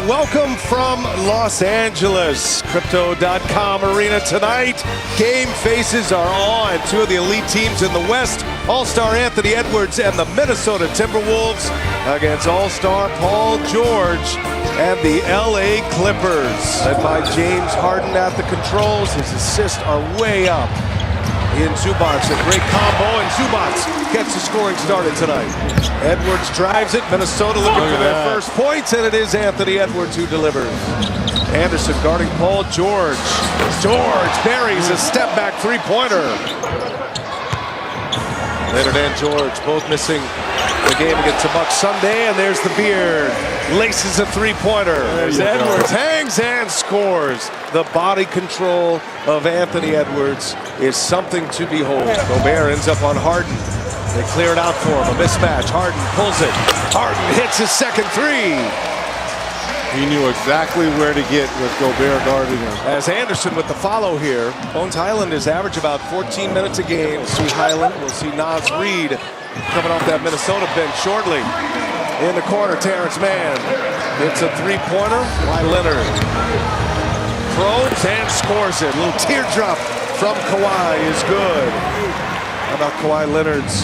welcome from Los Angeles. Crypto.com arena tonight. Game faces are on. Two of the elite teams in the West. All-Star Anthony Edwards and the Minnesota Timberwolves against All-Star Paul George and the LA Clippers. Led by James Harden at the controls. His assists are way up. In Zubac, a great combo, and Zubac gets the scoring started tonight. Edwards drives it. Minnesota looking for their first points, and it is Anthony Edwards who delivers. Anderson guarding Paul George. George buries a step-back three-pointer. Leonard and George both missing the game against the Bucks Sunday, and there's the beard. Laces a three-pointer. There's Edwards, hangs and scores. The body control of Anthony Edwards is something to behold. Gobert ends up on Harden. They clear it out for him, a mismatch. Harden pulls it. Harden hits his second three. He knew exactly where to get with Gobert guarding him. As Anderson with the follow here. Bones Highland is average about 14 minutes a game. We'll see Highland, we'll see Naz Reid coming off that Minnesota bench shortly. In the corner, Terrence Mann. It's a three-pointer. Kawhi Leonard probes and scores it. A little teardrop from Kawhi is good. How about Kawhi Leonard's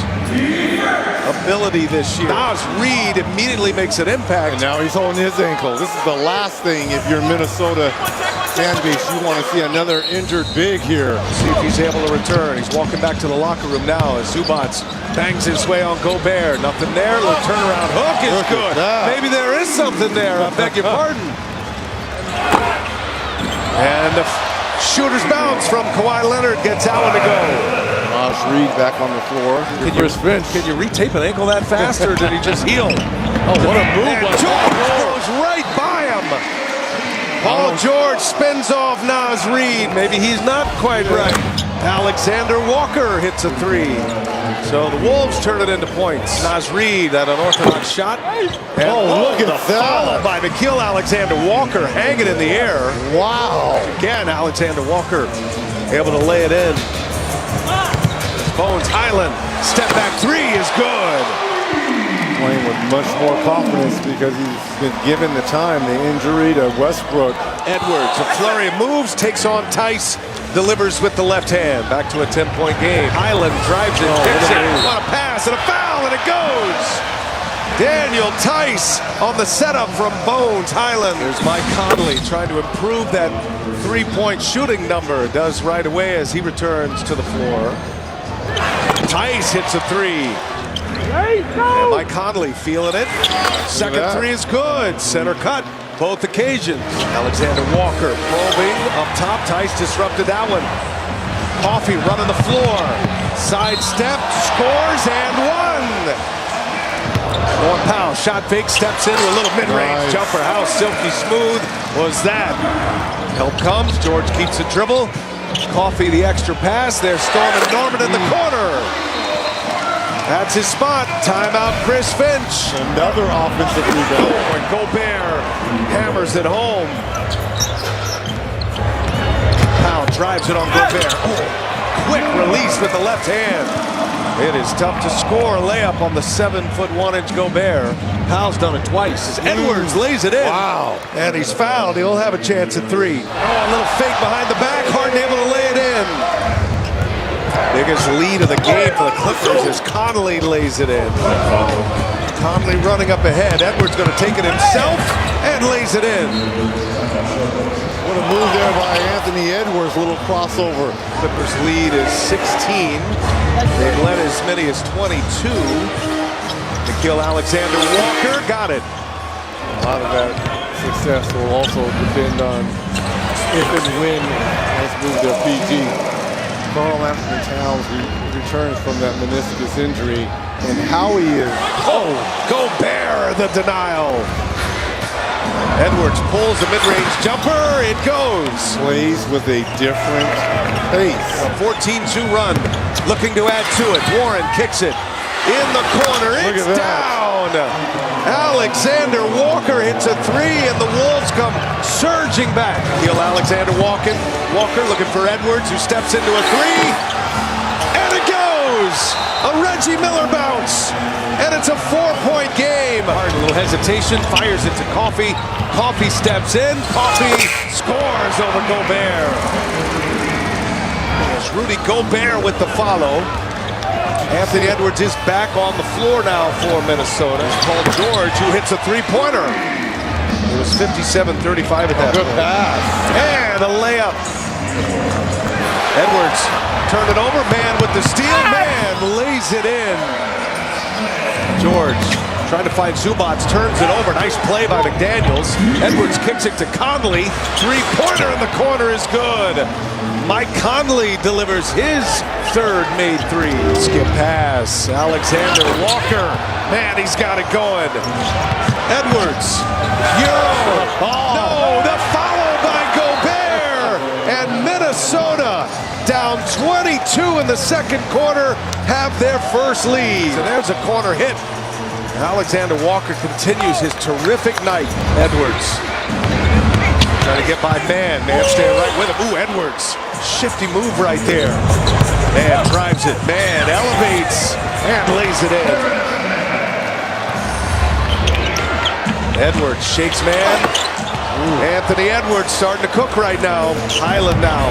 ability this year? Naz Reid immediately makes an impact. And now he's holding his ankle. This is the last thing if you're Minnesota fan base. You want to see another injured big here. See if he's able to return. He's walking back to the locker room now as Zubac bangs his way on Gobert. Nothing there. The turnaround hook is good. Maybe there is something there. I beg your pardon. And the shooter's bounce from Kawhi Leonard gets Allen to go. Naz Reid back on the floor. Can you retape an ankle that fast, or did he just heal? Oh, what a move. And George goes right by him. Paul George spins off Naz Reid. Maybe he's not quite right. Alexander Walker hits a three. So the Wolves turn it into points. Naz Reid, that unorthodox shot. And look at the follow by Nickeil Alexander Walker hanging in the air. Wow. Again, Alexander Walker able to lay it in. Bones Highland, step back three is good. Playing with much more confidence because he's been given the time. The injury to Westbrook. Edwards, a flurry of moves, takes on Tice, delivers with the left hand. Back to a 10-point game. Highland drives it, kicks it, on a pass and a foul, and it goes. Daniel Tice on the setup from Bones Highland. There's Mike Conley trying to improve that three-point shooting number. Does right away as he returns to the floor. Tice hits a three. And Mike Conley feeling it. Second three is good. Center cut, both occasions. Alexander Walker probing up top. Tice disrupted that one. Coffee running the floor. Sidestep, scores, and one. Norm Powell, shot fake, steps into a little mid-range jumper. How silky smooth was that? Help comes, George keeps the dribble. Coffee the extra pass. There's Stormin Norman in the corner. That's his spot. Timeout, Chris Finch. Another offensive rebound. And Gobert hammers it home. Powell drives it on Gobert. Quick release with the left hand. It is tough to score a layup on the 7'1" Gobert. Powell's done it twice as Edwards lays it in. Wow. And he's fouled. He'll have a chance at three. Oh, a little fake behind the back. Harden able to lay it in. Biggest lead of the game for the Clippers as Conley lays it in. Conley running up ahead. Edwards going to take it himself and lays it in. What a move there by Anthony Edwards. Little crossover. Clippers lead is 16. They've led as many as 22. Nickeil Alexander Walker got it. A lot of that success will also depend on if and when has moved their PG. Karl Anthony Towns returns from that meniscus injury, and how he is. Oh, Gobert, the denial. Edwards pulls a mid-range jumper. It goes. Plays with a different pace. A 14-2 run. Looking to add to it. Warren kicks it. In the corner. It's down. Alexander Walker hits a three, and the Wolves come surging back. Nickeil Alexander Walker looking for Edwards, who steps into a three. And it goes. A Reggie Miller bounce. And it's a 4-point game. Hard, a little hesitation, fires it to Coffey. Coffey steps in. Coffey scores over Gobert. There's Rudy Gobert with the follow. Anthony Edwards is back on the floor now for Minnesota. It's Paul George who hits a three-pointer. It was 57-35 at that Good point. pass. And a layup. Edwards turned it over. Man with the steal. Man lays it in. George trying to find Zubats. Turns it over. Nice play by McDaniels. Edwards kicks it to Conley. Three-pointer in the corner is good. Mike Conley delivers his third made three. Skip pass. Alexander Walker. Man, he's got it going. Edwards. Euro. No, the foul by Gobert. And Minnesota, down 22 in the second quarter, have their first lead. And there's a corner hit. Alexander Walker continues his terrific night. Edwards. Trying to get by Man. Man staying right with him. Ooh, Edwards. Shifty move right there. Man drives it. Man elevates and lays it in. Edwards shakes Man. Ooh. Anthony Edwards starting to cook right now. Highland now.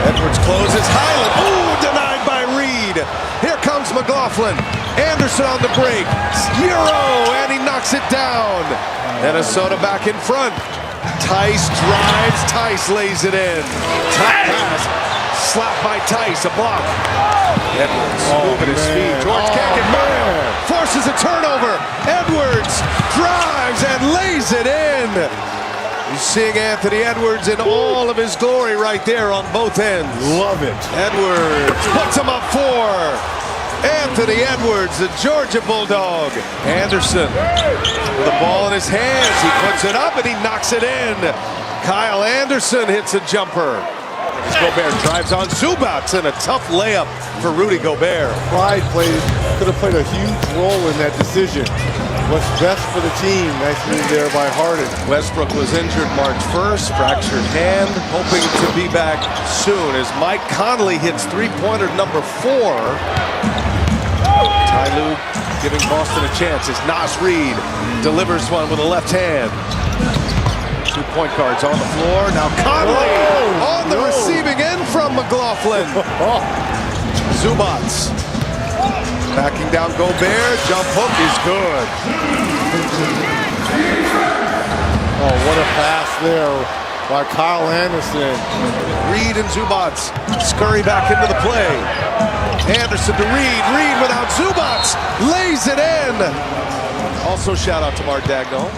Edwards closes. Highland. Ooh, denied by Reed. Here comes McLaughlin. Anderson on the break. Euro, and he knocks it down. Minnesota back in front. Tice drives. Tice lays it in. Top pass. Slapped by Tice. A block. Edwards moving his feet. George can't get by him. Forces a turnover. Edwards drives and lays it in. You're seeing Anthony Edwards in all of his glory right there on both ends. Love it. Edwards puts him up four. Anthony Edwards, the Georgia Bulldog. Anderson with the ball in his hands. He puts it up and he knocks it in. Kyle Anderson hits a jumper. As Gobert drives on Zubats and a tough layup for Rudy Gobert. Pride could have played a huge role in that decision. What's best for the team? Nice move there by Harden. Westbrook was injured March 1st, fractured hand, hoping to be back soon as Mike Conley hits three-pointer number 4. Ty Lue giving Boston a chance as Nas Reed delivers one with a left hand. 2 point guards on the floor. Now Conley on the receiving end from McLaughlin. Zubats backing down Gobert. Jump hook is good. Oh, what a pass there by Kyle Anderson. Reed and Zubats scurry back into the play. Anderson to Reed. Reed without Zubats lays it in. Also shout out to Mark Dagnall,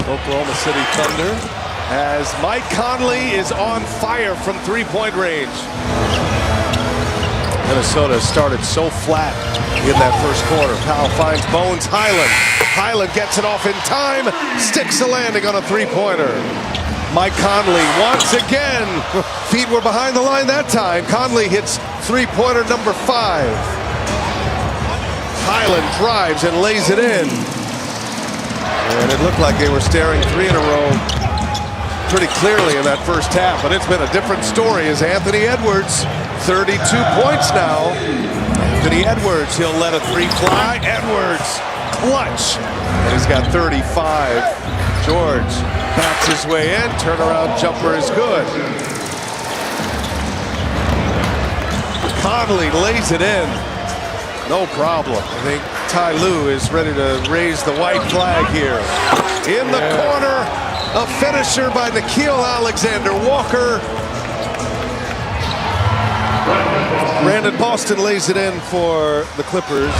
Oklahoma City Thunder, as Mike Conley is on fire from three-point range. Minnesota started so flat in that first quarter. Powell finds Bones Highland. Highland gets it off in time, sticks the landing on a three-pointer. Mike Conley once again. Feet were behind the line that time. Conley hits three-pointer number 5. Highland drives and lays it in. And it looked like they were staring 3 in a row pretty clearly in that first half. But it's been a different story as Anthony Edwards, 32 points now. Anthony Edwards, he'll let a 3 fly. Edwards, clutch. And he's got 35. George backs his way in. Turnaround jumper is good. Conley lays it in. No problem. I think Ty Lue is ready to raise the white flag here. In the corner, a finisher by Nickeil Alexander-Walker. Brandon Boston lays it in for the Clippers.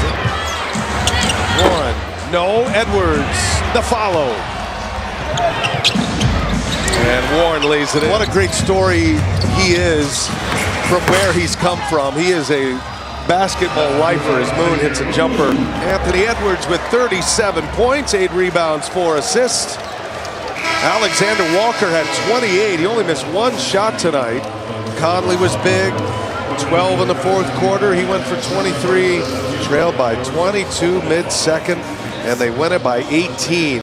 Warren, no, Edwards, the follow. And Warren lays it in. What a great story he is from where he's come from. He is a basketball lifer as Moon hits a jumper. Anthony Edwards with 37 points, 8 rebounds, 4 assists. Alexander Walker had 28. He only missed 1 shot tonight. Conley was big. 12 in the fourth quarter. He went for 23. Trailed by 22 mid-second, and they win it by 18.